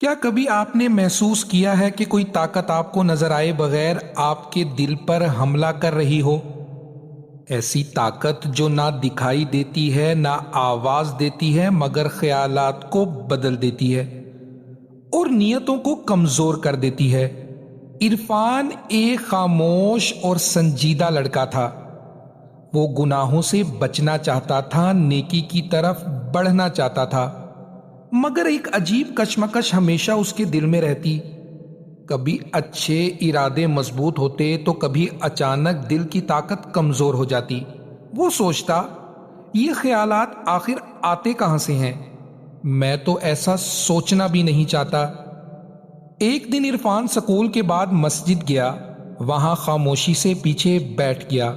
کیا کبھی آپ نے محسوس کیا ہے کہ کوئی طاقت آپ کو نظر آئے بغیر آپ کے دل پر حملہ کر رہی ہو؟ ایسی طاقت جو نہ دکھائی دیتی ہے نہ آواز دیتی ہے مگر خیالات کو بدل دیتی ہے اور نیتوں کو کمزور کر دیتی ہے۔ عرفان ایک خاموش اور سنجیدہ لڑکا تھا۔ وہ گناہوں سے بچنا چاہتا تھا، نیکی کی طرف بڑھنا چاہتا تھا، مگر ایک عجیب کشمکش ہمیشہ اس کے دل میں رہتی۔ کبھی اچھے ارادے مضبوط ہوتے تو کبھی اچانک دل کی طاقت کمزور ہو جاتی۔ وہ سوچتا، یہ خیالات آخر آتے کہاں سے ہیں؟ میں تو ایسا سوچنا بھی نہیں چاہتا۔ ایک دن عرفان سکول کے بعد مسجد گیا۔ وہاں خاموشی سے پیچھے بیٹھ گیا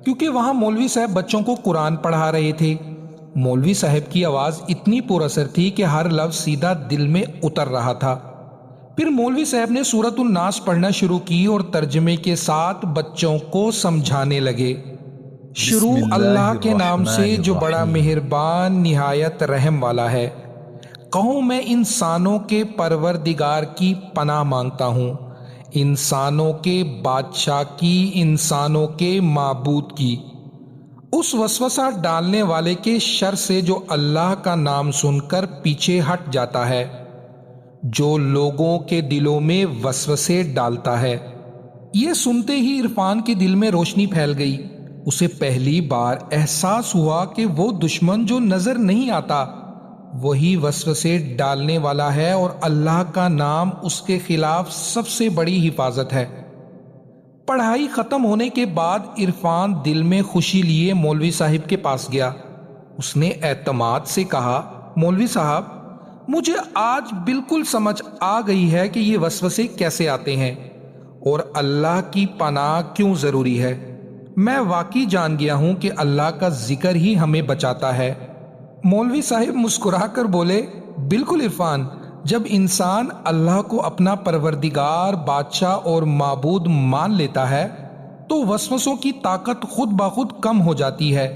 کیونکہ وہاں مولوی صاحب بچوں کو قرآن پڑھا رہے تھے۔ مولوی صاحب کی آواز اتنی پر اثر تھی کہ ہر لفظ سیدھا دل میں اتر رہا تھا۔ پھر مولوی صاحب نے سورۃ الناس پڑھنا شروع کی اور ترجمے کے ساتھ بچوں کو سمجھانے لگے۔ بسم شروع اللہ اللہ کے نام سے الرحمن جو بڑا الرحیم۔ مہربان نہایت رحم والا ہے۔ کہوں میں انسانوں کے پروردگار کی پناہ مانگتا ہوں، انسانوں کے بادشاہ کی، انسانوں کے معبود کی، اس وسوسہ ڈالنے والے کے شر سے جو اللہ کا نام سن کر پیچھے ہٹ جاتا ہے، جو لوگوں کے دلوں میں وسوسے ڈالتا ہے۔ یہ سنتے ہی عرفان کے دل میں روشنی پھیل گئی۔ اسے پہلی بار احساس ہوا کہ وہ دشمن جو نظر نہیں آتا وہی وسوسے ڈالنے والا ہے، اور اللہ کا نام اس کے خلاف سب سے بڑی حفاظت ہے۔ پڑھائی ختم ہونے کے بعد عرفان دل میں خوشی لیے مولوی صاحب کے پاس گیا۔ اس نے اعتماد سے کہا، مولوی صاحب، مجھے آج بالکل سمجھ آ گئی ہے کہ یہ وسوسے کیسے آتے ہیں اور اللہ کی پناہ کیوں ضروری ہے۔ میں واقعی جان گیا ہوں کہ اللہ کا ذکر ہی ہمیں بچاتا ہے۔ مولوی صاحب مسکرا کر بولے، بالکل عرفان، جب انسان اللہ کو اپنا پروردگار، بادشاہ اور معبود مان لیتا ہے تو وسوسوں کی طاقت خود بخود کم ہو جاتی ہے۔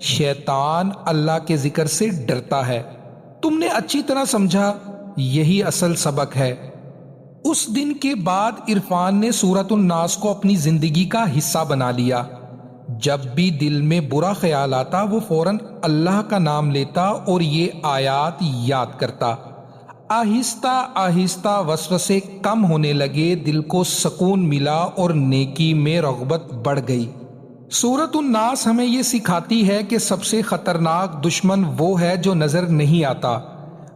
شیطان اللہ کے ذکر سے ڈرتا ہے۔ تم نے اچھی طرح سمجھا، یہی اصل سبق ہے۔ اس دن کے بعد عرفان نے سورۃ الناس کو اپنی زندگی کا حصہ بنا لیا۔ جب بھی دل میں برا خیال آتا وہ فوراً اللہ کا نام لیتا اور یہ آیات یاد کرتا۔ آہستہ آہستہ وسوسے کم ہونے لگے، دل کو سکون ملا اور نیکی میں رغبت بڑھ گئی۔ سورۃ الناس ہمیں یہ سکھاتی ہے کہ سب سے خطرناک دشمن وہ ہے جو نظر نہیں آتا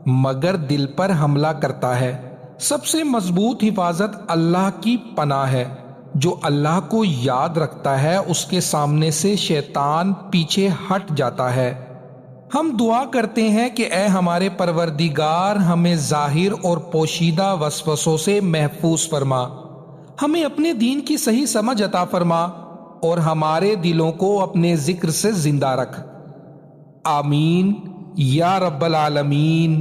مگر دل پر حملہ کرتا ہے۔ سب سے مضبوط حفاظت اللہ کی پناہ ہے۔ جو اللہ کو یاد رکھتا ہے اس کے سامنے سے شیطان پیچھے ہٹ جاتا ہے۔ ہم دعا کرتے ہیں کہ اے ہمارے پروردگار، ہمیں ظاہر اور پوشیدہ وسوسوں سے محفوظ فرما، ہمیں اپنے دین کی صحیح سمجھ عطا فرما اور ہمارے دلوں کو اپنے ذکر سے زندہ رکھ۔ آمین یا رب العالمین۔